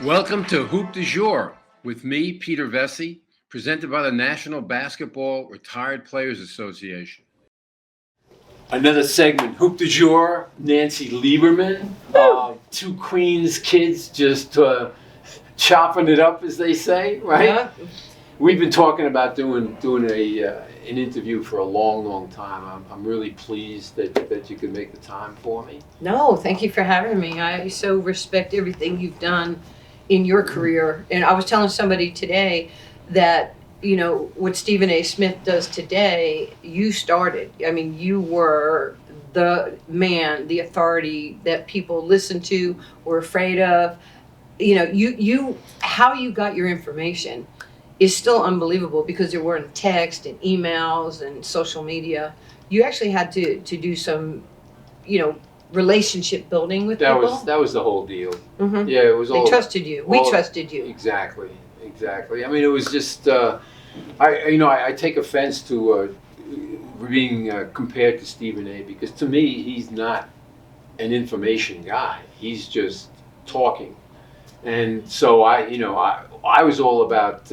Welcome to Hoop du Jour with me, Peter Vecsey, presented by the National Basketball Retired Players Association. Another segment, Hoop du Jour, Nancy Lieberman, two Queens kids just chopping it up, as they say, right? Yeah. We've been talking about doing an interview for a long time. I'm really pleased that you could make the time for me. No, thank you for having me. I so respect everything you've done in your career. And I was telling somebody today that, you know, what Stephen A. Smith does today, you started. I mean, you were the man, the authority that people listened to, were afraid of. You know, you how you got your information is still unbelievable because there weren't text and emails and social media. You actually had to do some, you know, relationship building with people. That was the whole deal. Mm-hmm. Yeah, it was all. They trusted you. We trusted you. Exactly. I mean, it was just. I take offense to being compared to Stephen A. because to me he's not an information guy. He's just talking, and so I was all about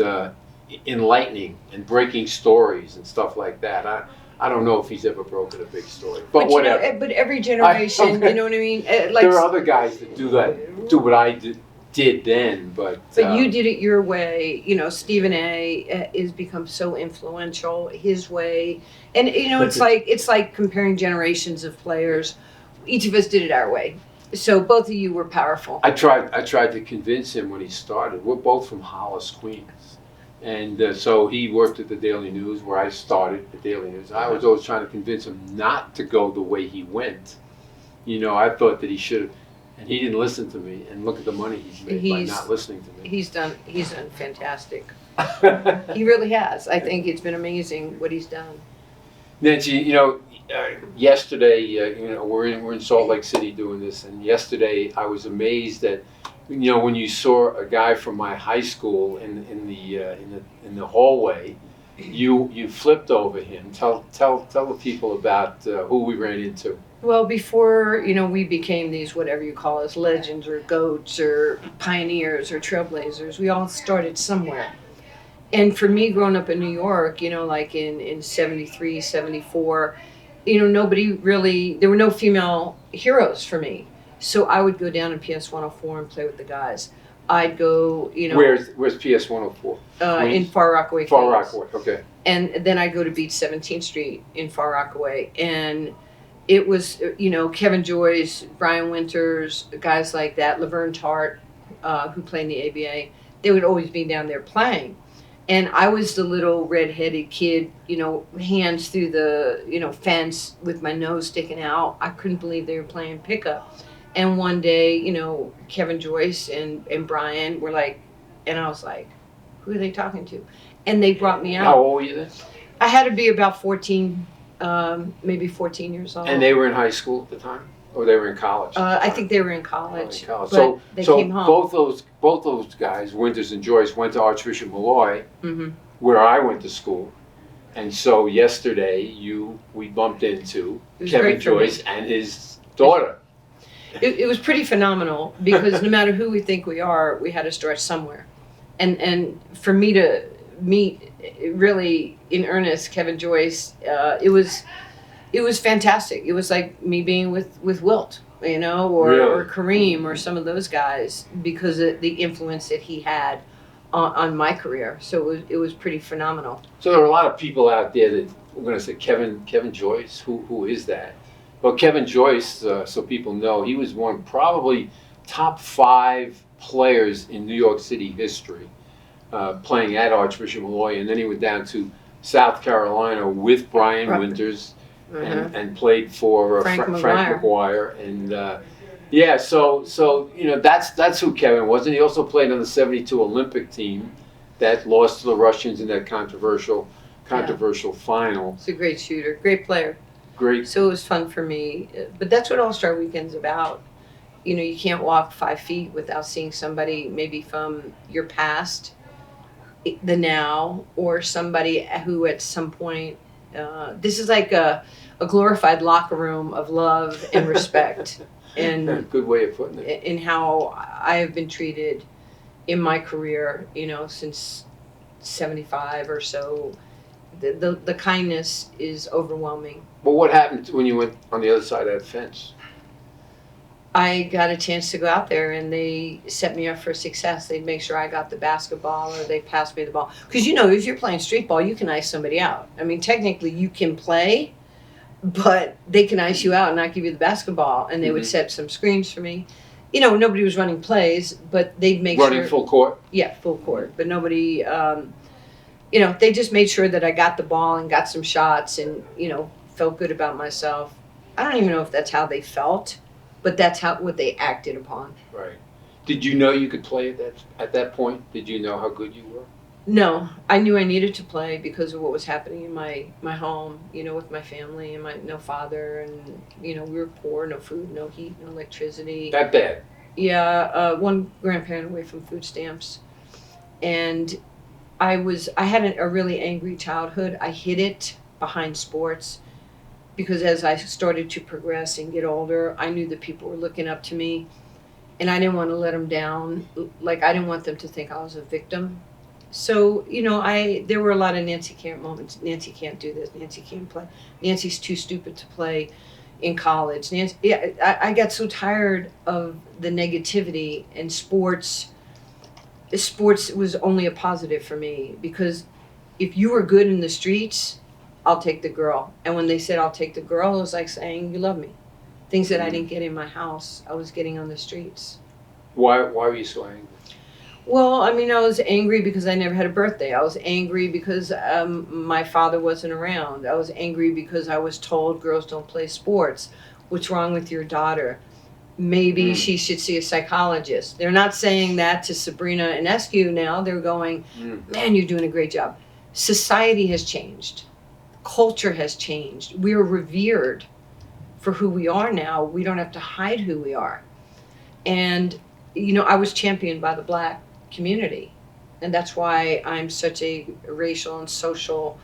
enlightening and breaking stories and stuff like that. I don't know if he's ever broken a big story, but whatever. You know, but every generation, you know what I mean? Like, there are other guys that do what I did then, but you did it your way. You know, Stephen A. has become so influential his way, and you know, it's like comparing generations of players. Each of us did it our way. So both of you were powerful. I tried to convince him when he started. We're both from Hollis, Queens. And so he worked at the Daily News, where I started the Daily News. I was always trying to convince him not to go the way he went. You know, I thought that he should have, and he didn't listen to me. And look at the money he's made by not listening to me. He's done fantastic. He really has. I think it's been amazing what he's done. Nancy, you know, yesterday, we're in Salt Lake City doing this, and yesterday I was amazed that, you know, when you saw a guy from my high school in the hallway, you flipped over him. Tell the people about who we ran into. Well, before, you know, we became these, whatever you call us, legends or goats or pioneers or trailblazers, we all started somewhere. And for me, growing up in New York, you know, like in 73, 74, you know, there were no female heroes for me. So I would go down to PS 104 and play with the guys. I'd go, you know. Where's PS 104? In Far Rockaway. Far Rockaway, okay. And then I'd go to Beach 17th Street in Far Rockaway. And it was, you know, Kevin Joyce, Brian Winters, guys like that, Laverne Tart, who played in the ABA. They would always be down there playing. And I was the little red-headed kid, you know, hands through the, you know, fence with my nose sticking out. I couldn't believe they were playing pickup. And one day, you know, Kevin Joyce and Brian were like, and I was like, who are they talking to? And they brought me out. How old were you then? I had to be about 14, maybe 14 years old. And they were in high school at the time? Or they were in college? I think they were in college. Oh, but they came home. Both those guys, Winters and Joyce, went to Archbishop Malloy, mm-hmm. where I went to school. And so yesterday, we bumped into Kevin Joyce and his daughter. It was pretty phenomenal because no matter who we think we are, we had to start somewhere. And for me to meet really in earnest Kevin Joyce, it was fantastic. It was like me being with Wilt, you know, or Kareem or some of those guys because of the influence that he had on my career. So it was pretty phenomenal. So there are a lot of people out there that we're going to say, Kevin Joyce, who is that? Well, Kevin Joyce, so people know, he was one probably top 5 players in New York City history, playing at Archbishop Malloy, and then he went down to South Carolina with Brian Winters and played for Frank McGuire. And so you know that's who Kevin was, and he also played on the '72 Olympic team that lost to the Russians in that controversial final. He's a great shooter, great player. Great. So it was fun for me, but that's what All-Star Weekend's about. You know, you can't walk 5 feet without seeing somebody maybe from your past, the now, or somebody who at some point, this is like a glorified locker room of love and respect. And good way of putting it. In how I have been treated in my career, since 75 or so. The kindness is overwhelming. But what happened when you went on the other side of that fence? I got a chance to go out there, and they set me up for success. They'd make sure I got the basketball, or they passed me the ball. Because, if you're playing street ball, you can ice somebody out. I mean, technically you can play, but they can ice you out and not give you the basketball. And they would set some screens for me. Nobody was running plays, but they'd make Running full court? Yeah, full court. But nobody, they just made sure that I got the ball and got some shots and, felt good about myself. I don't even know if that's how they felt. But that's what they acted upon. Right. Did you know you could play at that point? Did you know how good you were? No, I knew I needed to play because of what was happening in my home, with my family and no father, and we were poor, no food, no heat, no electricity. That bad? Yeah, one grandparent away from food stamps, and I had a really angry childhood. I hid it behind sports. Because as I started to progress and get older, I knew that people were looking up to me, and I didn't want to let them down. Like, I didn't want them to think I was a victim. So, there were a lot of Nancy can't moments. Nancy can't do this. Nancy can't play. Nancy's too stupid to play in college. I got so tired of the negativity, and sports was only a positive for me, because if you were good in the streets, I'll take the girl. And when they said I'll take the girl, it was like saying you love me. Things that I didn't get in my house, I was getting on the streets. Why were you so angry? Well, I was angry because I never had a birthday. I was angry because my father wasn't around. I was angry because I was told girls don't play sports. What's wrong with your daughter? Maybe she should see a psychologist. They're not saying that to Sabrina and Eskew now. They're going, man, you're doing a great job. Society has changed. Culture has changed. We are revered for who we are now. We don't have to hide who we are. And, I was championed by the Black community. And that's why I'm such a racial and social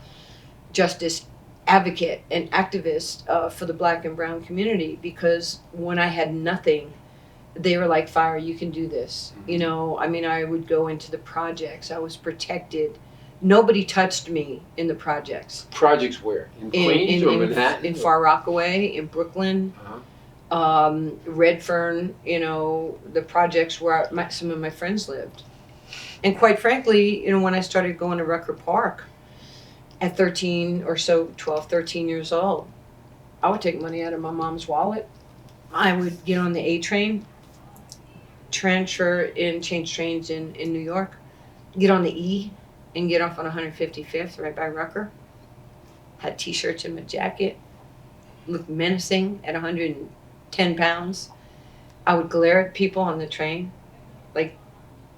justice advocate and activist for the Black and Brown community. Because when I had nothing, they were like, Fire, you can do this. I would go into the projects. I was protected. Nobody touched me in the projects. Projects where? In Queens or Manhattan? In Far Rockaway, in Brooklyn, Redfern, the projects where some of my friends lived. And quite frankly, when I started going to Rucker Park at 13 or so, 12, 13 years old, I would take money out of my mom's wallet. I would get on the A train, change trains in New York, get on the E, and get off on 155th right by Rucker. Had t-shirts in my jacket. Looked menacing at 110 pounds. I would glare at people on the train. Like,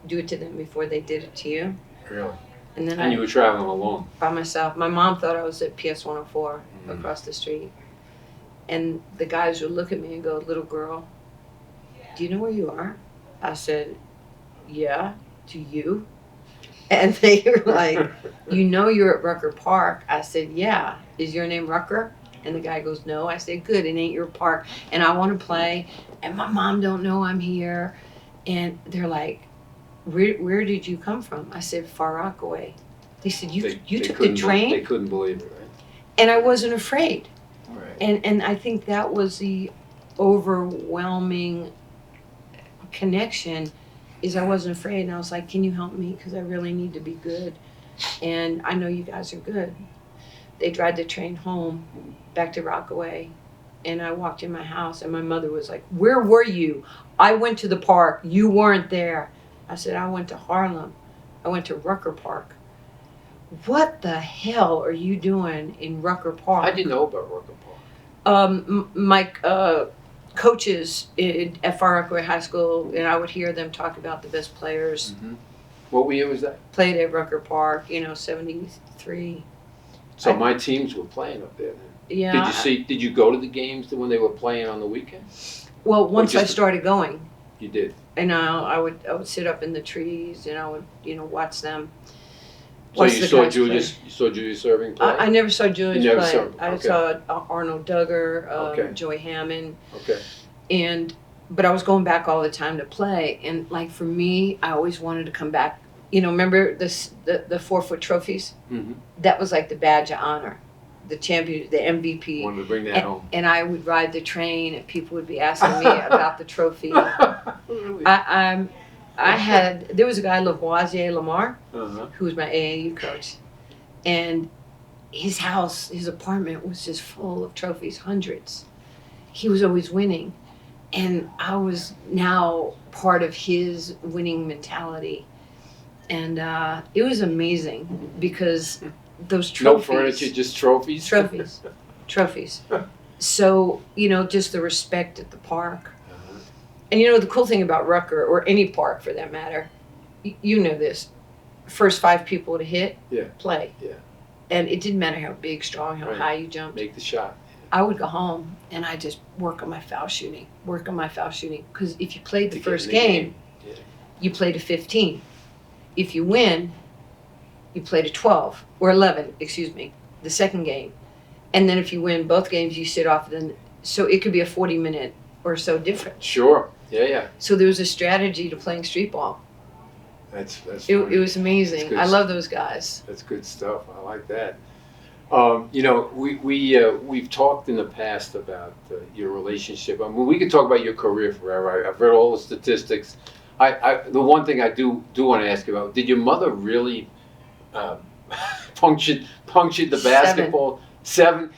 do it to them before they did it to you. Really? And you were traveling alone? By myself. My mom thought I was at PS 104 across the street. And the guys would look at me and go, little girl, do you know where you are? I said, yeah. Do you? And they were like, you're at Rucker Park. I said, yeah. Is your name Rucker? And the guy goes, no. I said, good, it ain't your park. And I want to play. And my mom don't know I'm here. And they're like, where did you come from? I said, Far Rockaway. They said, you took the train? They couldn't believe it, right? And I wasn't afraid. Right. And I think that was the overwhelming connection. Is I wasn't afraid, and I was like, can you help me? Because I really need to be good. And I know you guys are good. They drive the train home, back to Rockaway, and I walked in my house, and my mother was like, where were you? I went to the park. You weren't there. I said, I went to Harlem. I went to Rucker Park. What the hell are you doing in Rucker Park? I didn't know about Rucker Park. My coaches at Far Rockaway High School, and I would hear them talk about the best players. Mm-hmm. What year was that? Played at Rucker Park, 73. So my teams were playing up there then. Yeah. Did you go to the games when they were playing on the weekend? Well, once I started going. You did. And I would sit up in the trees and I would, watch them. So you saw Julius Erving play? I never saw Julius play. I saw Arnold Duggar, Okay. Joy Hammond. Okay. And but I was going back all the time to play. And like for me, I always wanted to come back. You know, remember the 4-foot trophies? Mm-hmm. That was like the badge of honor, the champion, the MVP. Wanted to bring that home. And I would ride the train, and people would be asking me about the trophy. Really? There was a guy, Lavoisier Lamar, Uh-huh. who was my AAU coach, and his house, his apartment was just full of trophies, hundreds. He was always winning, and I was now part of his winning mentality, and it was amazing because those trophies. No furniture, just trophies. Trophies. So just the respect at the park. Uh-huh. And the cool thing about Rucker, or any park for that matter, you know this, first 5 people to hit, play. Yeah. And it didn't matter how big, strong, how high you jumped. Make the shot. I would go home and I just work on my foul shooting. Because if you played the first game, you play to 15. If you win, you play to 12, or 11, excuse me, the second game. And then if you win both games, you sit off. So it could be a 40-minute or so difference. Sure. Yeah. So there was a strategy to playing street ball. That's It was amazing. I love those guys. That's good stuff. I like that. We've talked in the past about your relationship. I mean, we could talk about your career forever. I've read all the statistics. The one thing I do want to ask you about: did your mother really punctured the basketball? 7.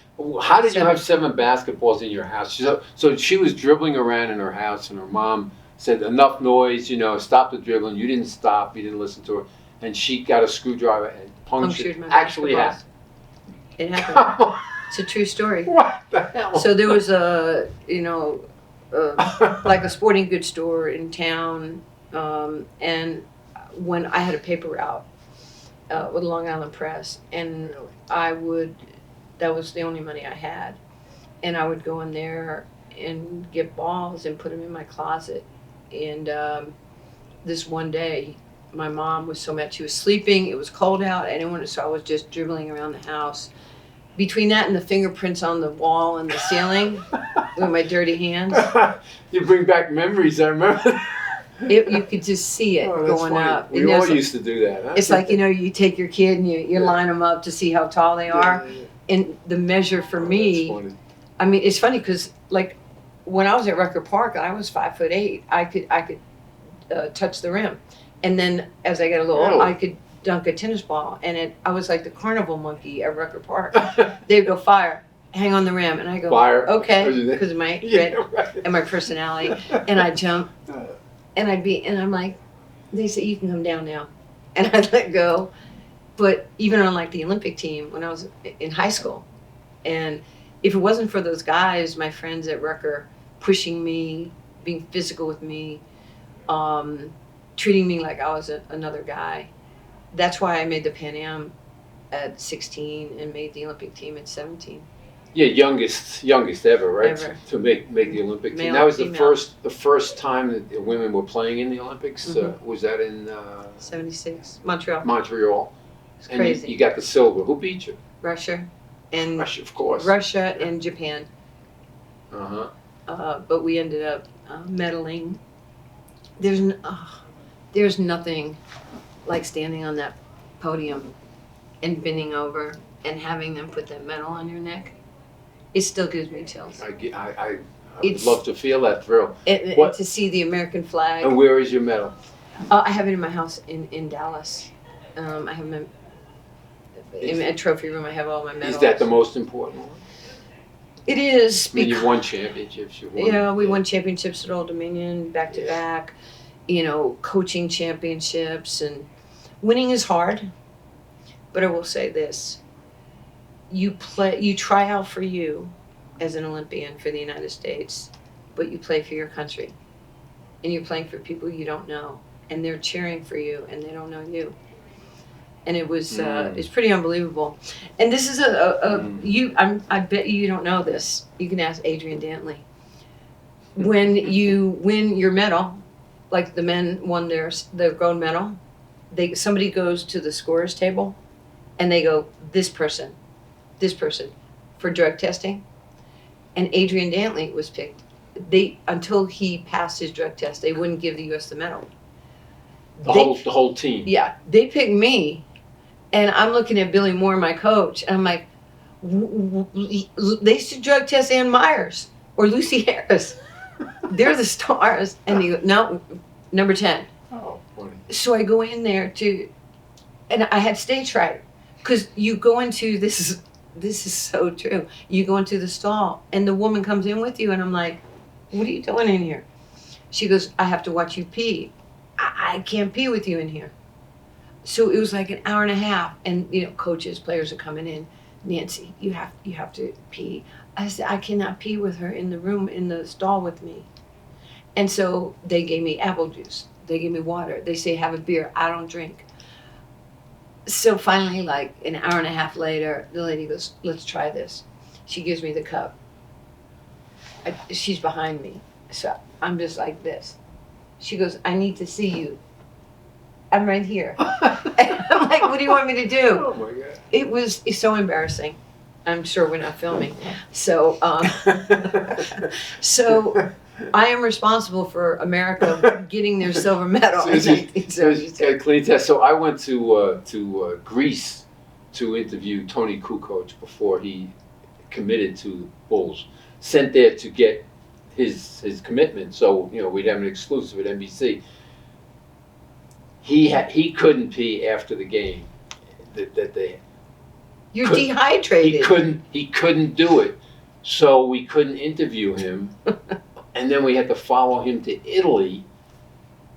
How did you have 7 basketballs in your house? So she was dribbling around in her house, and her mom said, "Enough noise! Stop the dribbling." You didn't stop. You didn't listen to her, and she got a screwdriver and punctured my actually basketballs. happened. It happened. It's a true story. What the hell? So there was like a sporting goods store in town, and when I had a paper route with Long Island Press, and that was the only money I had, and I would go in there and get balls and put them in my closet. And this one day, my mom was so mad. She was sleeping. It was cold out. So I was just dribbling around the house. Between that and the fingerprints on the wall and the ceiling with my dirty hands. You bring back memories. I remember. You could just see it going funny. up. We all used to do that. Huh? It's like, you take your kid and you line them up to see how tall they are. Yeah. And the measure for me, I mean, it's funny because like when I was at Rucker Park, I was 5'8". I could touch the rim. And then as I got a little older, I could dunk a tennis ball. And I was like the carnival monkey at Rucker Park. They'd go, "Fire, hang on the rim." And I go, "Fire." Okay, because of my and my personality. And I jump. And I'm like, they say, "You can come down now." And I'd let go. But even on like the Olympic team when I was in high school, and if it wasn't for those guys, my friends at Rucker, pushing me, being physical with me, treating me like I was another guy, that's why I made the Pan Am at 16 and made the Olympic team at 17. Yeah, youngest ever, right? Ever. To make the Olympic team. Male, That was female. the first time that the women were playing in the Olympics. Mm-hmm. Was that in 76, Montreal. Montreal. It's And crazy. you got the silver. Who beat you? Russia and Russia, of course. Russia and Japan. Uh-huh. But we ended up medaling. There's nothing like standing on that podium and bending over and having them put that medal on your neck. It still gives me chills. I would love to feel that thrill. And to see the American flag. And where is your medal? I have it in my house in Dallas. I have them in a trophy room. I have all my medals. Is that the most important one? It is. I mean, you won championships. We won championships at Old Dominion, back to back. Coaching championships, and winning is hard. But I will say this: you try out for you as an Olympian for the United States, but you play for your country, and you're playing for people you don't know, and they're cheering for you, and they don't know you. And it was it's pretty unbelievable. And this is I bet you don't know this. You can ask Adrian Dantley. When you win your medal, like the men won their gold medal, somebody goes to the scorer's table, and they go, this person, for drug testing, and Adrian Dantley was picked they, until he passed his drug test, they wouldn't give the U.S. the medal. The whole team. Yeah, they picked me, and I'm looking at Billy Moore, my coach, and I'm like, they should drug test Ann Myers or Lucy Harris. They're the stars. And he goes, no, number 10. Oh, funny. So I go in there and I had stage fright, because you go into this is so true. You go into the stall, and the woman comes in with you, and I'm like, what are you doing in here? She goes, I have to watch you pee. I can't pee with you in here. So it was like an hour and a half, and coaches, players are coming in. Nancy, you have to pee. I said, I cannot pee with her in the room, in the stall with me. And so they gave me apple juice. They gave me water. They say, have a beer. I don't drink. So finally, like an hour and a half later, the lady goes, let's try this. She gives me the cup. She's behind me. So I'm just like this. She goes, I need to see you. I'm right here. And I'm like, what do you want me to do? Oh my God. It's so embarrassing. I'm sure we're not filming. So, so I am responsible for America getting their silver medal in 1972. So I went to Greece to interview Tony Kukoc before he committed to the Bulls. Sent there to get his commitment. So we'd have an exclusive at NBC. He couldn't pee after the game. You're dehydrated. He couldn't do it. So we couldn't interview him. And then we had to follow him to Italy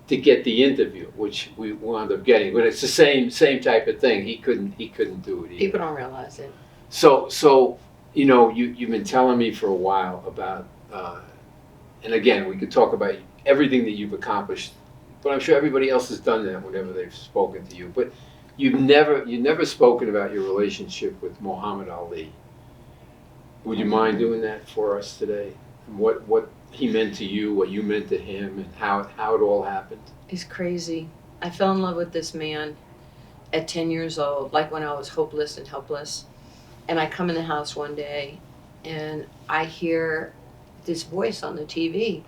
to get the interview, which we wound up getting. But it's the same type of thing. He couldn't do it either. People don't realize it. So you've been telling me for a while about, and again, we could talk about everything that you've accomplished, but I'm sure everybody else has done that whenever they've spoken to you. But you've never spoken about your relationship with Muhammad Ali. Would you mind doing that for us today? And what he meant to you, what you meant to him, and how it all happened? It's crazy. I fell in love with this man at 10 years old, like when I was hopeless and helpless. And I come in the house one day, and I hear this voice on the TV.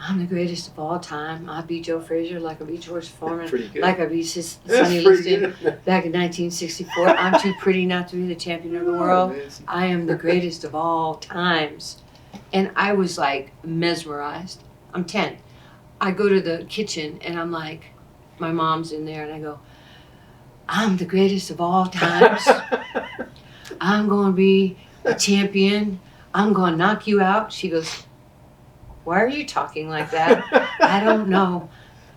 I'm the greatest of all time. I beat Joe Frazier like I beat George Foreman, like I beat Sonny Liston back in 1964. I'm too pretty not to be the champion of the world. I am the greatest of all times. And I was like mesmerized. I'm 10. I go to the kitchen, and I'm like, my mom's in there, and I go, I'm the greatest of all times. I'm going to be a champion. I'm going to knock you out. She goes, why are you talking like that? I don't know,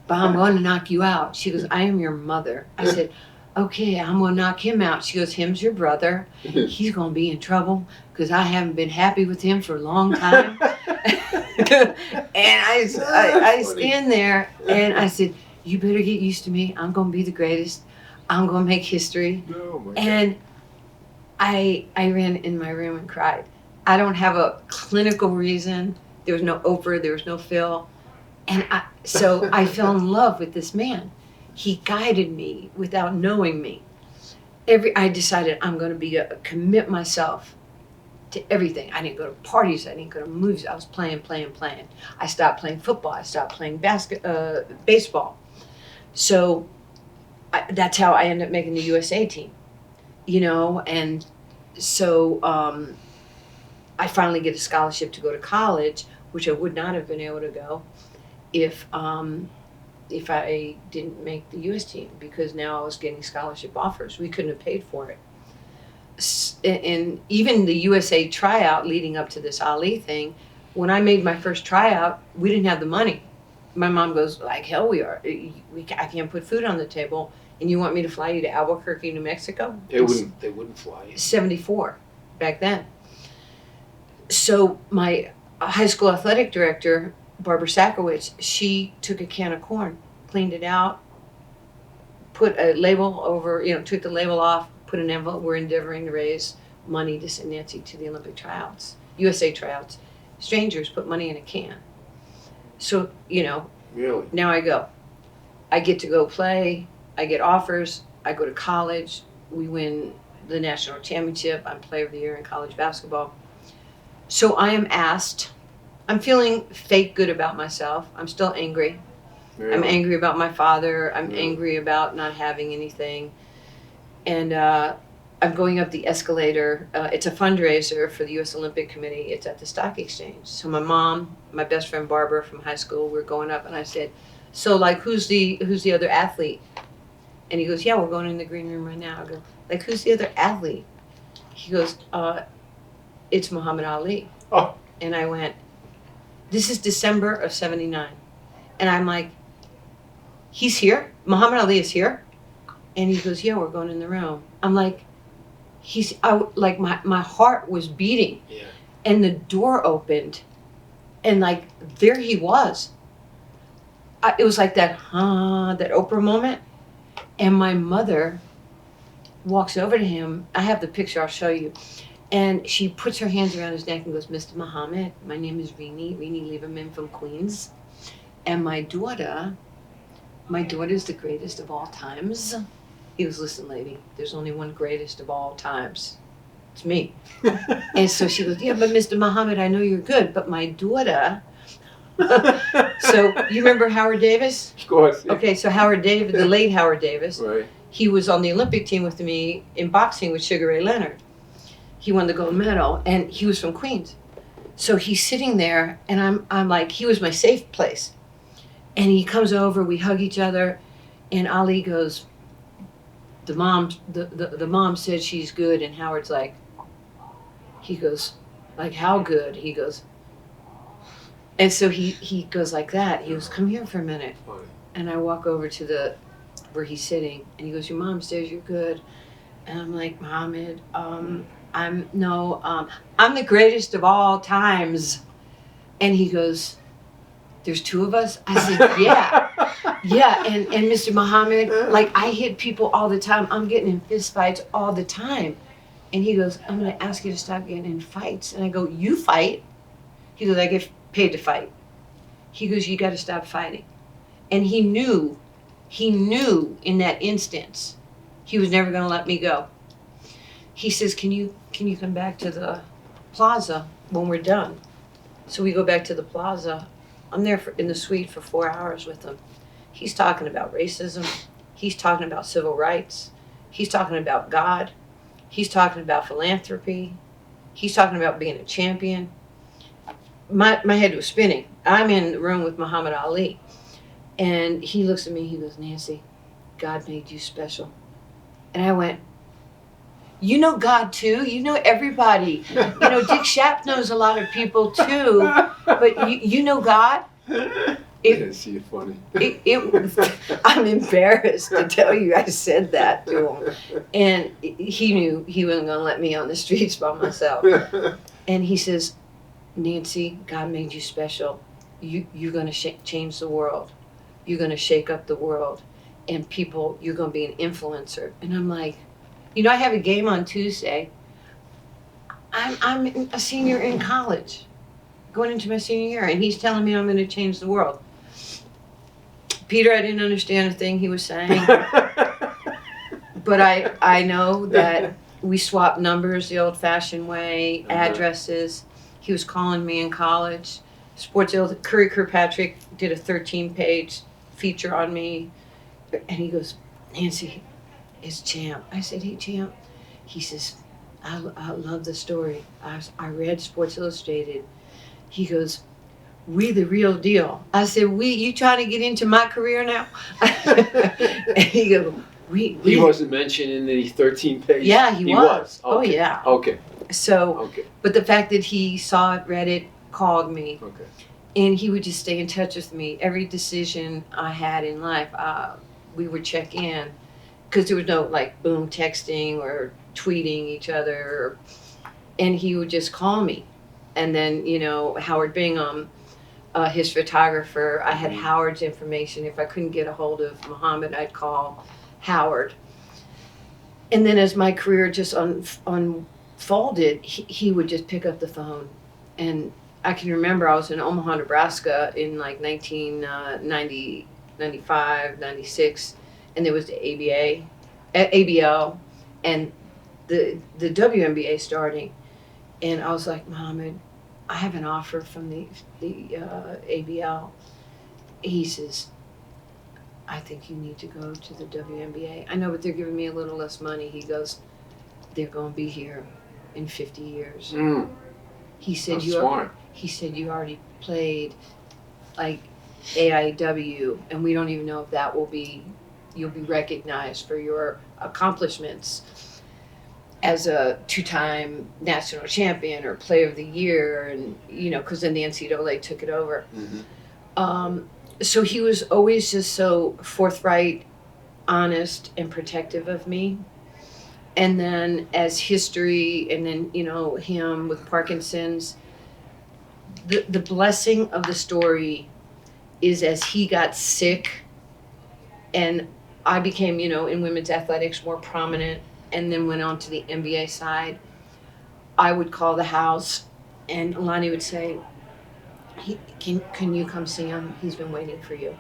but I'm going to knock you out. She goes, I am your mother. I said, okay, I'm going to knock him out. She goes, him's your brother. He's going to be in trouble because I haven't been happy with him for a long time. And I stand there, and I said, you better get used to me. I'm going to be the greatest. I'm going to make history. Oh my God. And I ran in my room and cried. I don't have a clinical reason. There was no Oprah, there was no Phil. And so I fell in love with this man. He guided me without knowing me. I decided I'm going to commit myself to everything. I didn't go to parties, I didn't go to movies. I was playing. I stopped playing football, I stopped playing baseball. So that's how I ended up making the USA team. And so I finally get a scholarship to go to college, which I would not have been able to go if I didn't make the U.S. team, because now I was getting scholarship offers. We couldn't have paid for it. And even the USA tryout leading up to this Ali thing, when I made my first tryout, we didn't have the money. My mom goes, like hell we are. I can't put food on the table, and you want me to fly you to Albuquerque, New Mexico? They wouldn't fly you. 74 back then. So my high school athletic director, Barbara Sakowicz, she took a can of corn, cleaned it out, put a label over, took the label off, put an envelope. We're endeavoring to raise money to send Nancy to the Olympic tryouts, USA tryouts. Strangers put money in a can. So, Really? Now I go. I get to go play. I get offers. I go to college. We win the national championship. I'm player of the year in college basketball. So I am asked I'm feeling fake good about myself. I'm still angry. Really? I'm angry about my father. I'm Really? angry about not having anything. And I'm going up the escalator. It's a fundraiser for the U.S. Olympic Committee. It's at the Stock Exchange. So my mom, my best friend Barbara from high school, we're going up, and I said, "So like, who's the other athlete?" And he goes, "Yeah, we're going in the green room right now." I go, "Like, who's the other athlete?" He goes, "It's Muhammad Ali." Oh. And I went, "This is December of '79," and I'm like, "He's here? Muhammad Ali is here?" And he goes, "Yeah, we're going in the room." I'm like, like my heart was beating. Yeah. And the door opened, and like there he was. It was like that Oprah moment. And my mother walks over to him. I have the picture, I'll show you. And she puts her hands around his neck and goes, "Mr. Muhammad, my name is Rini Lieberman from Queens. And my daughter's the greatest of all times." He goes, "Listen, lady, there's only one greatest of all times. It's me." And so she goes, "Yeah, but Mr. Muhammad, I know you're good, but my daughter..." So you remember Howard Davis? Of course. Yeah. Okay, so Howard Davis, the late Howard Davis, Right. he was on the Olympic team with me in boxing with Sugar Ray Leonard. He won the gold medal, and he was from Queens. So he's sitting there, and I'm like, he was my safe place. And he comes over, we hug each other, and Ali goes, the mom said she's good, and Howard's like, he goes, like, how good? He goes, and so he goes like that. He goes, "Come here for a minute." And I walk over to where he's sitting, and he goes, "Your mom says you're good." And I'm like, "Muhammad, I'm the greatest of all times." And he goes, "There's two of us?" I said, "Yeah." Yeah, and Mr. Muhammad, like, I hit people all the time. I'm getting in fist fights all the time. And he goes, "I'm going to ask you to stop getting in fights." And I go, "You fight?" He goes, "I get paid to fight." He goes, "You got to stop fighting." And he knew in that instance, he was never going to let me go. He says, can you come back to the plaza when we're done?" So we go back to the plaza. I'm there in the suite for 4 hours with him. He's talking about racism. He's talking about civil rights. He's talking about God. He's talking about philanthropy. He's talking about being a champion. My head was spinning. I'm in the room with Muhammad Ali. And he looks at me, he goes, "Nancy, God made you special." And I went, "You know God too? You know everybody. Dick Shapp knows a lot of people too, but you know God?" Yes, you're funny. I'm embarrassed to tell you I said that to him. And he knew he wasn't going to let me on the streets by myself. And he says, "Nancy, God made you special. You're going to change the world. You're going to shake up the world. And people, you're going to be an influencer." And I'm like, I have a game on Tuesday. I'm a senior in college, going into my senior year, and he's telling me I'm going to change the world. Peter, I didn't understand a thing he was saying, but I know that we swapped numbers the old-fashioned way, addresses. He was calling me in college. Sports Illustrated, Curry Kirkpatrick did a 13-page feature on me, and he goes, "Nancy, it's Champ." I said, "Hey, Champ." He says, I love the story. I read Sports Illustrated." He goes, "We the real deal." I said, you trying to get into my career now?" And he goes, we. He wasn't mentioned in the 13-page? Yeah, he was. Okay. Oh, yeah. Okay. So, Okay. but the fact that he saw it, read it, called me, Okay. and he would just stay in touch with me. Every decision I had in life, we would check in, because there was no, like, boom texting or tweeting each other, and he would just call me. And then, Howard Bingham, his photographer, I had Howard's information. If I couldn't get a hold of Muhammad, I'd call Howard. And then as my career just unfolded, he would just pick up the phone. And I can remember I was in Omaha, Nebraska in like 1990, 95, 96, and there was the ABL, and the WNBA starting. And I was like, "Muhammad, I have an offer from the ABL. He says, I think you need to go to the WNBA. I know, but they're giving me a little less money. He goes, they're going to be here in 50 years. He said, he said, you already played like AIW, and we don't even know if that will be, you'll be recognized for your accomplishments as a 2-time national champion or player of the year, and you know, because then the NCAA took it over. So he was always just so forthright, honest, and protective of me. And then as history, and then, you know, him with Parkinson's, the blessing of the story is as he got sick and I became, you know, in women's athletics more prominent, and then went on to the NBA side, I would call the house and Lonnie would say, can you come see him? He's been waiting for you.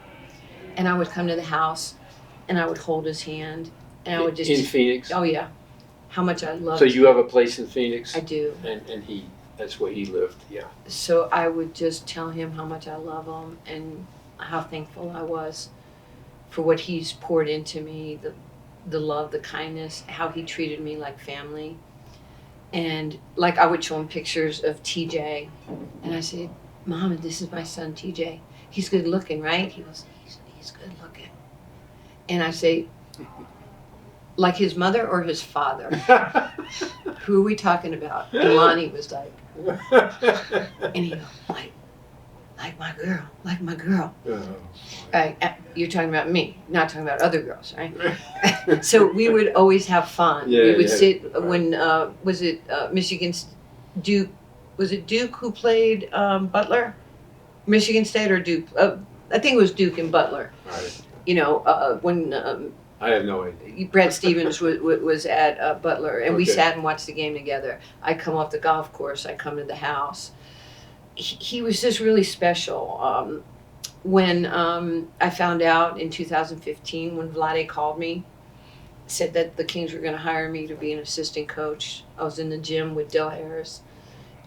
And I would come to the house and I would hold his hand and I would just... In Phoenix? Oh yeah. How much I loved him. So you have a place in Phoenix? I do. And that's where he lived, yeah. So I would just tell him how much I love him and how thankful I was for what he's poured into me, the love, the kindness, how he treated me like family. And like I would show him pictures of TJ and I said, Mom, this is my son TJ. He's good looking, right? He goes, he's good looking. And I say, like his mother or his father? Who are we talking about? And Lonnie was like, and he goes, like my girl. You're talking about me, not talking about other girls, right? So we would always have fun. Yeah, we would sit when, was it Michigan's Duke? Was it Duke who played Butler? Michigan State or Duke? I think it was Duke and Butler. Right. You know, when I have no idea. Brad Stevens was at Butler, and we Okay. sat and watched the game together. I come off the golf course. I come to the house. He was just really special. When I found out in 2015, when Vlade called me, said that the Kings were going to hire me to be an assistant coach, I was in the gym with Del Harris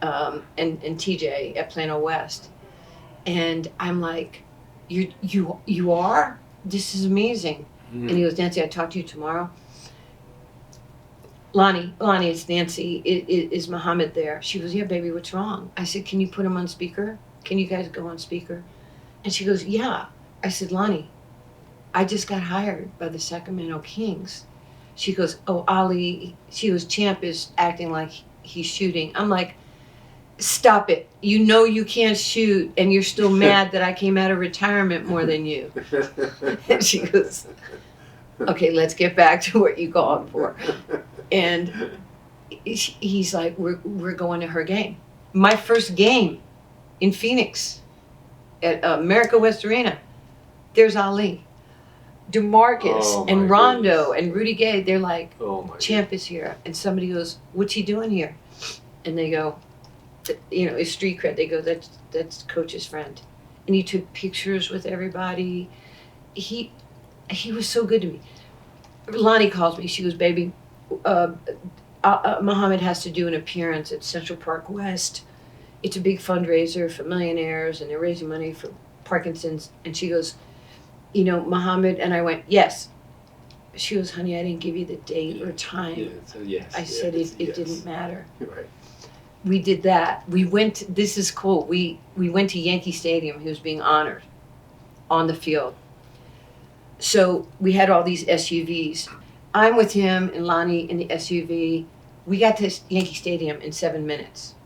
and TJ at Plano West. And I'm like, you are? This is amazing. And he goes, Nancy, I talk to you tomorrow. Lonnie, it's Nancy. Is Muhammad there? She goes, yeah, baby, what's wrong? I said, can you put him on speaker? Can you guys go on speaker? And she goes, yeah. I said, Lonnie, I just got hired by the Sacramento Kings. She goes, oh, Ali, she goes, Champ is acting like he's shooting. I'm like, stop it. You know you can't shoot, and you're still mad that I came out of retirement more than you. And she goes, okay, let's get back to what you called for. And he's like, we're going to her game. My first game in Phoenix at America West Arena. There's Ali. DeMarcus and Rondo and Rudy Gay, they're like, Champ is here. And somebody goes, what's he doing here? And they go, you know, it's street cred. They go, that's Coach's friend. And he took pictures with everybody. He was so good to me. Lonnie calls me. She goes, baby, Muhammad has to do an appearance at Central Park West. It's a big fundraiser for millionaires, and they're raising money for Parkinson's. And she goes, you know, Muhammad, and I went, yes. She goes, honey, I didn't give you the date or time. Yes. I said it didn't matter. Right. We did that. We went, this is cool. We went to Yankee Stadium. He was being honored on the field. So we had all these SUVs. I'm with him and Lonnie in the SUV. We got to Yankee Stadium in 7 minutes.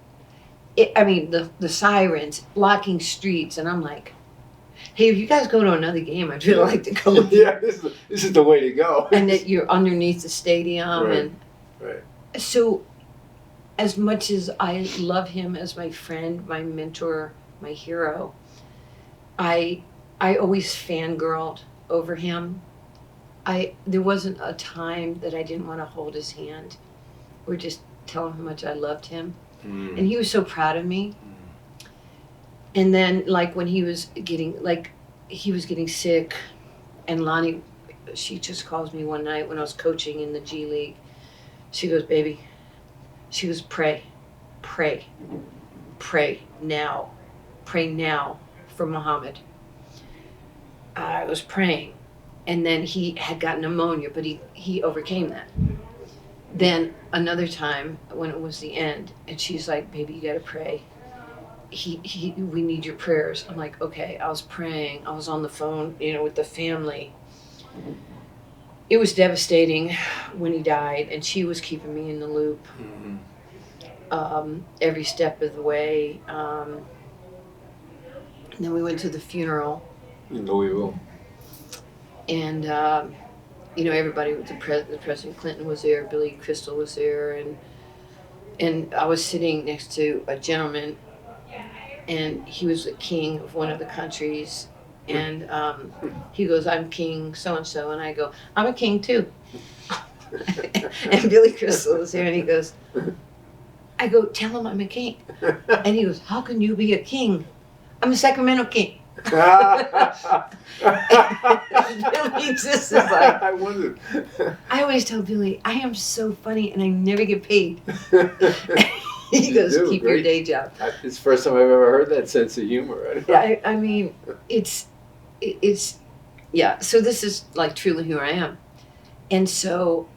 The sirens blocking streets, and I'm like, hey, if you guys go to another game, I'd really like to go with you. Yeah, this is the way to go. And that you're underneath the stadium. Right. And right. So as much as I love him as my friend, my mentor, my hero, I always fangirled over him. There wasn't a time that I didn't want to hold his hand or just tell him how much I loved him. And he was so proud of me. And then, like, when he was getting sick, and Lonnie, she just calls me one night when I was coaching in the G League. She goes, baby, she goes, pray pray now for Muhammad. I was praying, and then he had gotten pneumonia, but he overcame that. Then another time when it was the end, and she's like, "Baby, you gotta pray. We need your prayers." I'm like, "Okay." I was praying. I was on the phone, with the family. It was devastating when he died, and she was keeping me in the loop every step of the way. And then we went to the funeral. In Louisville. And everybody the President Clinton was there, Billy Crystal was there, and I was sitting next to a gentleman, and he was the king of one of the countries, and he goes, "I'm king so and so," and I go, "I'm a king too." And Billy Crystal was there, and he goes, I go, "Tell him I'm a king," and he goes, "How can you be a king? I'm a Sacramento king." Billy just is like, I wondered. I always tell Billy, I am so funny and I never get paid. He goes, "Keep your day job." It's the first time I've ever heard that sense of humor. I mean, it's yeah. So this is like truly who I am, and so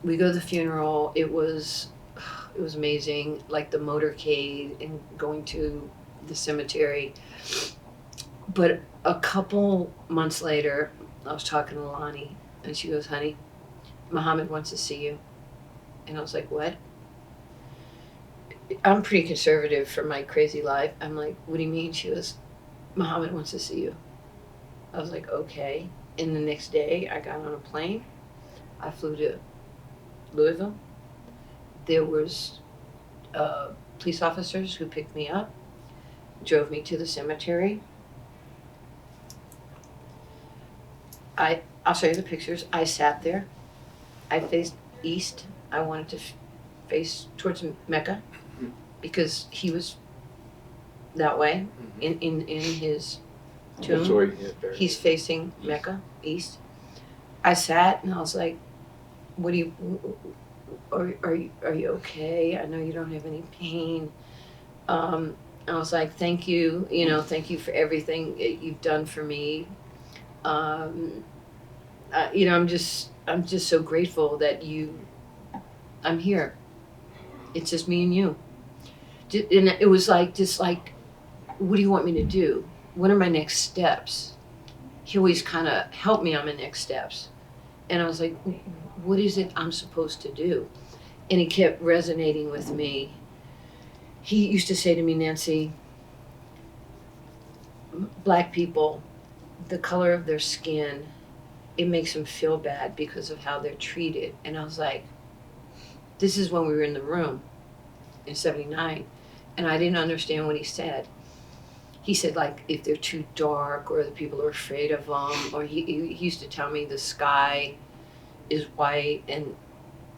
we go to the funeral. It was amazing, like the motorcade and going to the cemetery. But a couple months later, I was talking to Lonnie, and she goes, "Honey, Muhammad wants to see you." And I was like, "What?" I'm pretty conservative for my crazy life. I'm like, "What do you mean?" She goes, "Muhammad wants to see you." I was like, "Okay." And the next day, I got on a plane. I flew to Louisville. There was police officers who picked me up, drove me to the cemetery. I'll show you the pictures. I sat there. I faced east. I wanted to face towards Mecca because he was that way in his tomb. He's facing Mecca, east. I sat and I was like, "What do you? Are you okay? I know you don't have any pain." I was like, "Thank you. Thank you for everything you've done for me." I'm just so grateful that I'm here. It's just me and you. And it was like, just like, what do you want me to do? What are my next steps? He always kind of helped me on my next steps. And I was like, what is it I'm supposed to do? And it kept resonating with me. He used to say to me, "Nancy, Black people, the color of their skin, it makes them feel bad because of how they're treated." And I was like, this is when we were in the room in 79, and I didn't understand what he said. He said, like, if they're too dark or the people are afraid of them, or he used to tell me the sky is white and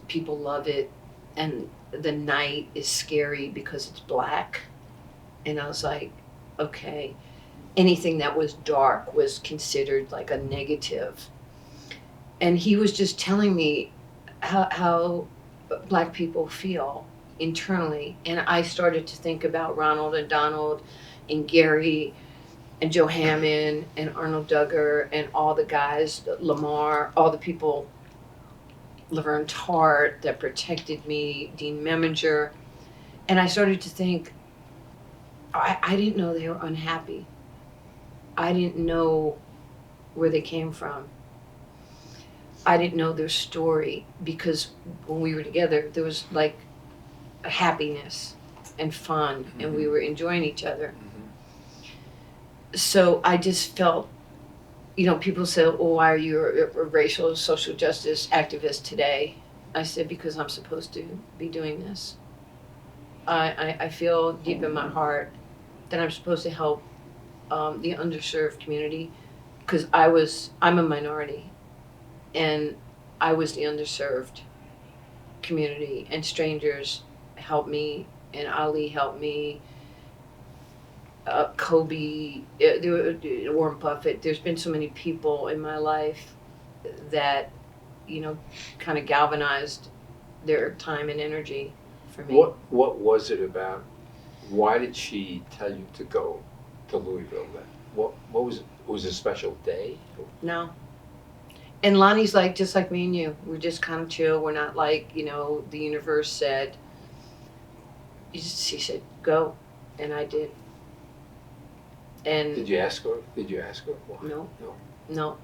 people love it, and the night is scary because it's black. And I was like, okay. Anything that was dark was considered like a negative. And he was just telling me how Black people feel internally. And I started to think about Ronald and Donald and Gary and Joe Hammond and Arnold Duggar and all the guys, Lamar, all the people, Laverne Tart that protected me, Dean Meminger. And I started to think, I didn't know they were unhappy. I didn't know where they came from. I didn't know their story, because when we were together, there was like a happiness and fun, and we were enjoying each other. So I just felt, people say, "Oh, why are you a racial social justice activist today?" I said, because I'm supposed to be doing this. I feel deep in my heart that I'm supposed to help the underserved community, because I'm a minority, and I was the underserved community, and strangers helped me, and Ali helped me, Kobe, Warren Buffett. There's been so many people in my life that, kind of galvanized their time and energy for me. What was it about Why did she tell you to go to Louisville then? What was it? Was it a special day? No. And Lonnie's like, just like me and you. We're just kind of chill. We're not like, the universe said. She said, go. And I did. And Did you ask her? Why? No. No. No.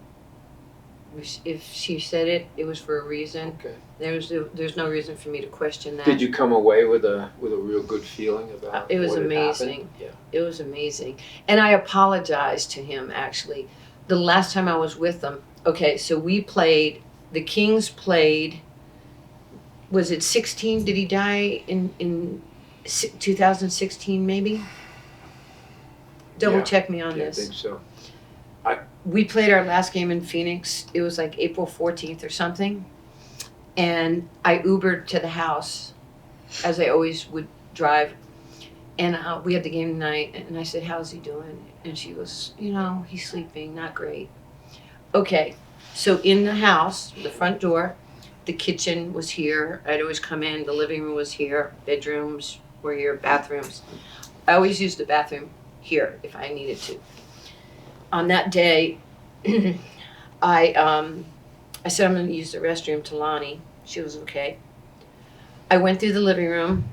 If she said it, it was for a reason. Okay. There's no reason for me to question that. Did you come away with a real good feeling about It was what had amazing. happened? Yeah. It was amazing. And I apologized to him, actually. The last time I was with them, okay, so we played, the Kings played, was it 16? Did he die in 2016 maybe? Double Yeah. check me on Yeah, I this. think so. We played our last game in Phoenix. It was like April 14th or something. And I Ubered to the house, as I always would drive. And we had the game tonight. And I said, how's he doing? And she goes, he's sleeping, not great. Okay, so in the house, the front door, the kitchen was here. I'd always come in. The living room was here. Bedrooms were here. Bathrooms. I always used the bathroom here if I needed to. On that day, I said I'm going to use the restroom to Lonnie. She was okay. I went through the living room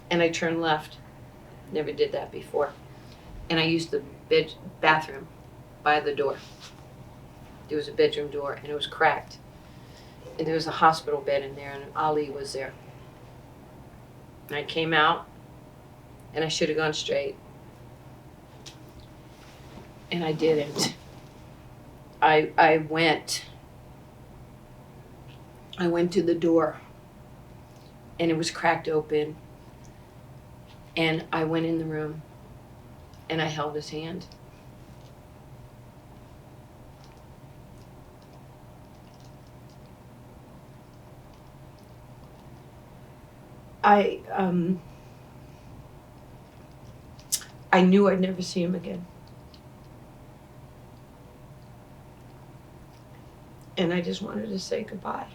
and I turned left. Never did that before. And I used the bathroom by the door. There was a bedroom door and it was cracked. And there was a hospital bed in there and Ali was there. And I came out and I should have gone straight. And I didn't. I went to the door and it was cracked open and I went in the room and I held his hand. I knew I'd never see him again. And I just wanted to say goodbye.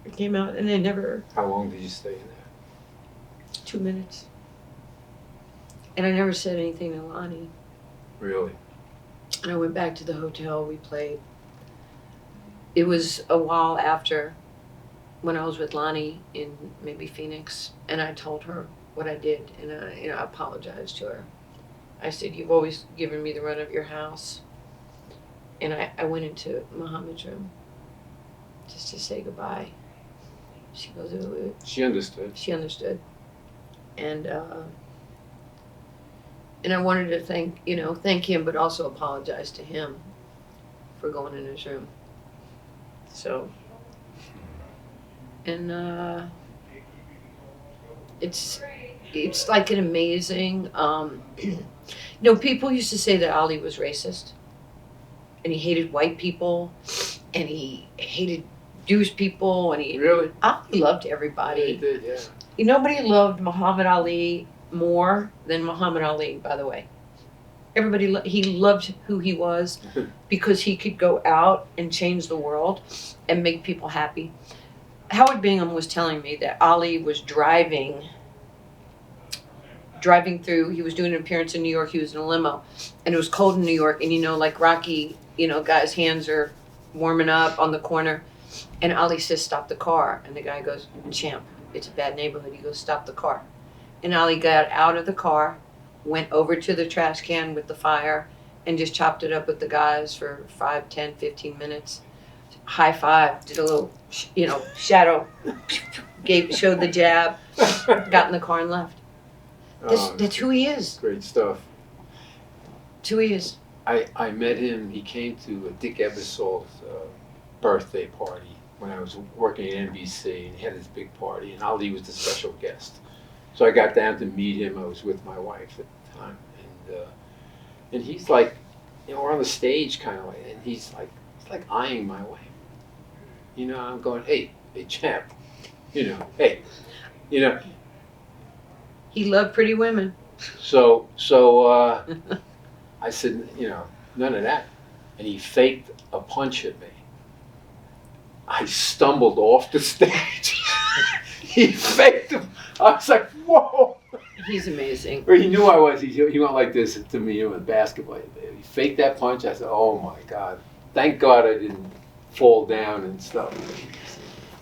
I came out and I never... How long did you stay in there? 2 minutes. And I never said anything to Lonnie. Really? And I went back to the hotel, we played. It was a while after when I was with Lonnie in maybe Phoenix, and I told her what I did, and I apologized to her. I said, you've always given me the run of your house. And I went into Muhammad's room just to say goodbye. She goes, She understood. She understood. And I wanted to thank him, but also apologize to him for going in his room. So, and it's like an amazing, people used to say that Ali was racist. And he hated white people, and he hated Jewish people, and he Really? Ali loved everybody. Yeah, he did, yeah. Nobody loved Muhammad Ali more than Muhammad Ali, by the way. He loved who he was because he could go out and change the world and make people happy. Howard Bingham was telling me that Ali was driving through, he was doing an appearance in New York, he was in a limo, and it was cold in New York, and like Rocky, guy's hands are warming up on the corner, and Ali says, stop the car, and the guy goes, champ, it's a bad neighborhood. He goes, stop the car. And Ali got out of the car, went over to the trash can with the fire, and just chopped it up with the guys for 5, 10, 15 minutes. High five, did a little, shadow, showed the jab, got in the car and left. That's who he is. Great stuff. That's who he is. I met him, he came to Dick Ebersol's birthday party when I was working at NBC, and he had this big party, and Ali was the special guest. So I got down to meet him. I was with my wife at the time, and he's like, we're on the stage kind of like, and he's like eyeing my wife. I'm going, hey, champ, hey, He loved pretty women. So I said, none of that. And he faked a punch at me. I stumbled off the stage. He faked him. I was like, whoa. He's amazing. Or he knew I was. He went like this to me with basketball. He faked that punch. I said, oh my God. Thank God I didn't fall down and stuff.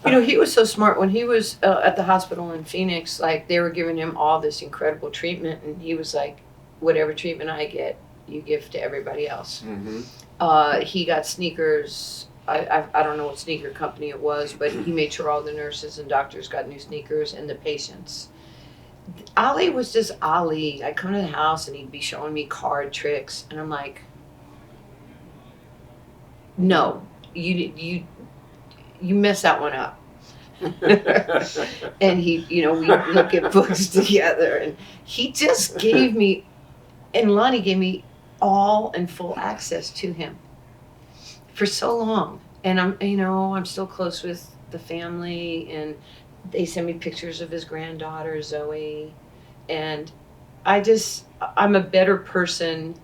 You know, he was so smart. When he was at the hospital in Phoenix, like, they were giving him all this incredible treatment, and he was like, whatever treatment I get, you give to everybody else. Mm-hmm. He got sneakers. I don't know what sneaker company it was, but he made sure all the nurses and doctors got new sneakers, and the patients. Ali was just Ali. I'd come to the house and he'd be showing me card tricks, and I'm like, no, you messed that one up. And he, you know, we look at books together, and he just gave me, and Lonnie gave me all and full access to him for so long. And I'm still close with the family, and they send me pictures of his granddaughter, Zoe. And I'm a better person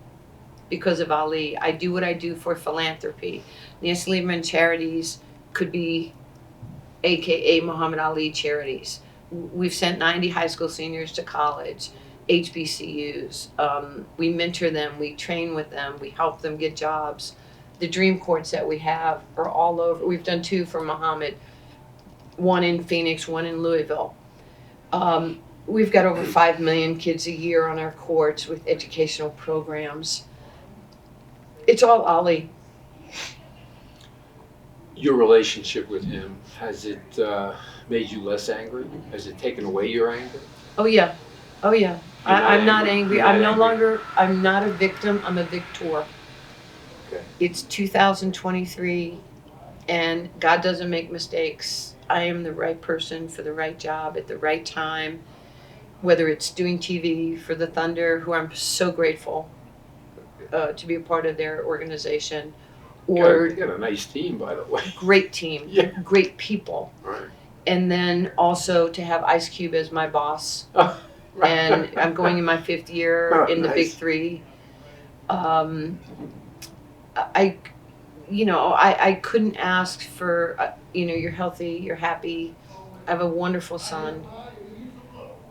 because of Ali. I do what I do for philanthropy. Nancy Lieberman Charities could be AKA Muhammad Ali Charities. We've sent 90 high school seniors to college, HBCUs. We mentor them, we train with them, we help them get jobs. The dream courts that we have are all over. We've done 2 for Muhammad, one in Phoenix, one in Louisville. We've got over 5 million kids a year on our courts with educational programs. It's all Ali. Your relationship with him, has it made you less angry? Has it taken away your anger? Oh yeah. I'm not angry. You're not I'm no angry. longer, I'm not a victim, I'm a victor. Okay. It's 2023, and God doesn't make mistakes. I am the right person for the right job at the right time, whether it's doing TV for the Thunder, who I'm so grateful to be a part of their organization, or You got a nice team, by the way. great team, Yeah. great people. Right. And then also to have Ice Cube as my boss. Oh, right. And I'm going in my 5th year in the Nice. Big 3. I couldn't ask for, you're healthy, you're happy. I have a wonderful son,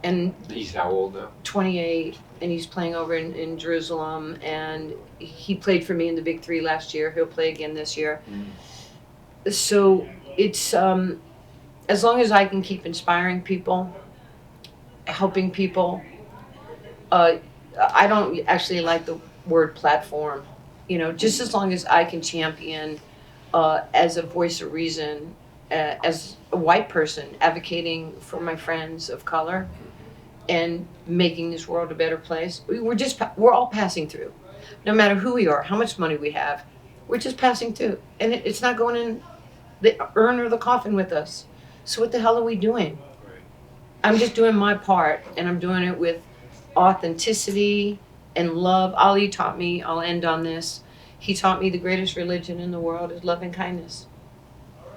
and He's how old now? 28, and he's playing over in Jerusalem, and he played for me in the Big 3 last year. He'll play again this year. So it's, as long as I can keep inspiring people, helping people, I don't actually like the word platform. Just as long as I can champion as a voice of reason, as a white person advocating for my friends of color and making this world a better place. We're all passing through. No matter who we are, how much money we have, we're just passing through. And it's not going in the urn or the coffin with us. So what the hell are we doing? Right. I'm just doing my part, and I'm doing it with authenticity and love. Ali taught me, I'll end on this, he taught me the greatest religion in the world is love and kindness.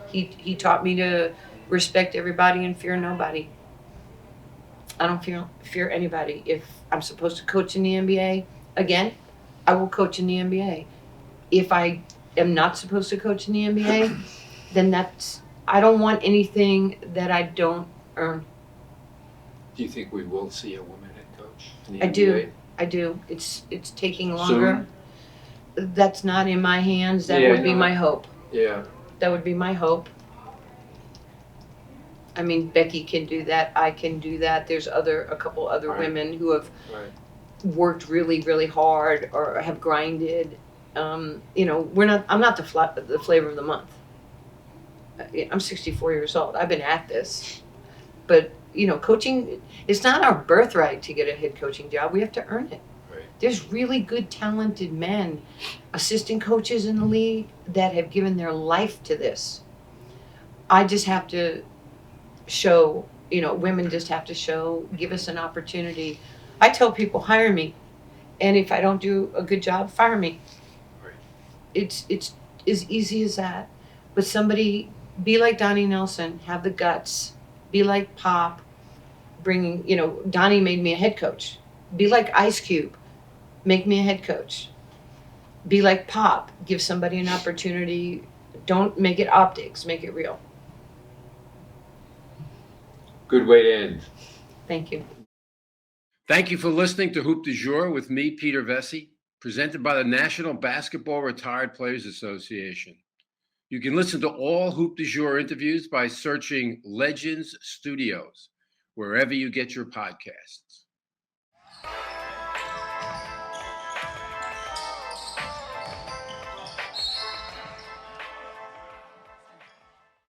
He taught me to respect everybody and fear nobody. I don't fear anybody. If I'm supposed to coach in the NBA, again, I will coach in the NBA. If I am not supposed to coach in the NBA, then I don't want anything that I don't earn. Do you think we will see a woman head coach in the I NBA? do. I do. It's taking longer. That's not in my hands. That Yeah, would be no. my hope. Yeah. That would be my hope. I mean, Becky can do that. I can do that. There's a couple other Right. women who have Right. worked really, really hard or have grinded. I'm not the flavor of the month. I'm 64 years old. I've been at this. But, coaching, it's not our birthright to get a head coaching job. We have to earn it. Right. There's really good, talented men, assistant coaches in the league that have given their life to this. I just have to show, women just have to show, give us an opportunity. I tell people, hire me. And if I don't do a good job, fire me. Right. It's as easy as that. But somebody, be like Donnie Nelson, have the guts. Be like Pop, Donnie made me a head coach. Be like Ice Cube, make me a head coach. Be like Pop, give somebody an opportunity. Don't make it optics, make it real. Good way to end. Thank you. Thank you for listening to Hoop du Jour with me, Peter Vecsey, presented by the National Basketball Retired Players Association. You can listen to all Hoop du Jour interviews by searching Legends Studios, wherever you get your podcasts.